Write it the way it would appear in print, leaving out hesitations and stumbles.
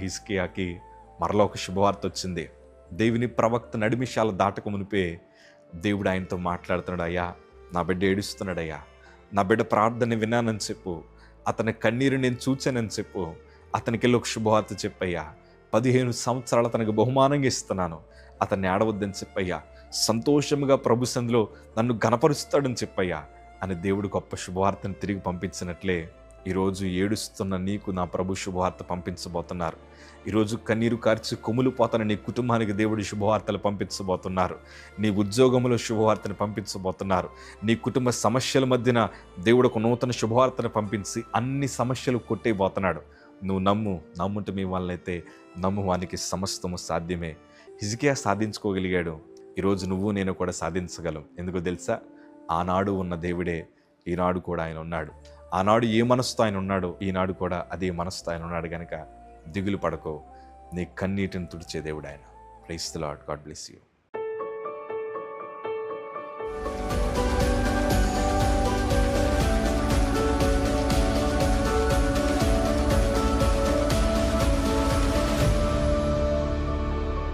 హిజ్కియాకి మరలా ఒక శుభవార్త వచ్చింది. దేవుని ప్రవక్త నడిమిషాల దాటక మునిపే దేవుడు ఆయనతో మాట్లాడుతున్నాడు. అయ్యా, నా బిడ్డ ఏడుస్తున్నాడయ్యా, నా బిడ్డ ప్రార్థన విన్నానని చెప్పు, అతని కన్నీరు నేను చూచానని చెప్పు, అతనికి వెళ్ళి ఒక శుభవార్త చెప్పయ్యా, 15 సంవత్సరాలు అతనికి బహుమానంగా ఇస్తున్నాను, అతన్ని ఆడవద్దని చెప్పయ్యా, సంతోషముగా ప్రభు సంధిలో నన్ను గణపరుస్తాడని చెప్పయ్యా అని దేవుడు గొప్ప శుభవార్తను తిరిగి పంపించినట్లే ఈరోజు ఏడుస్తున్న నీకు నా ప్రభు శుభవార్త పంపించబోతున్నారు. ఈరోజు కన్నీరు కార్చి కొమ్ములు పోతున్న నీ కుటుంబానికి దేవుడు శుభవార్తలు పంపించబోతున్నారు. నీ ఉద్యోగంలో శుభవార్తను పంపించబోతున్నారు. నీ కుటుంబ సమస్యల మధ్యన దేవుడు ఒక నూతన శుభవార్తను పంపించి అన్ని సమస్యలు కొట్టేయబోతున్నాడు. నువ్వు నమ్ముంటే మీ వాళ్ళైతే నమ్మువానికి సమస్తము సాధ్యమే. హిజ్కియా సాధించుకోగలిగాడు. ఈరోజు నువ్వు నేను కూడా సాధించగలం. ఎందుకో తెలుసా? ఆనాడు ఉన్న దేవుడే ఈనాడు కూడా ఆయన ఉన్నాడు. ఆనాడు ఏ మనసుతో ఆయన ఉన్నాడో ఈనాడు కూడా అదే మనసుతో ఆయన ఉన్నాడు. కనుక దిగులు పడకో, నీ కన్నీటిని తుడిచే దేవుడు ఆయన. Praise the lord. God bless you.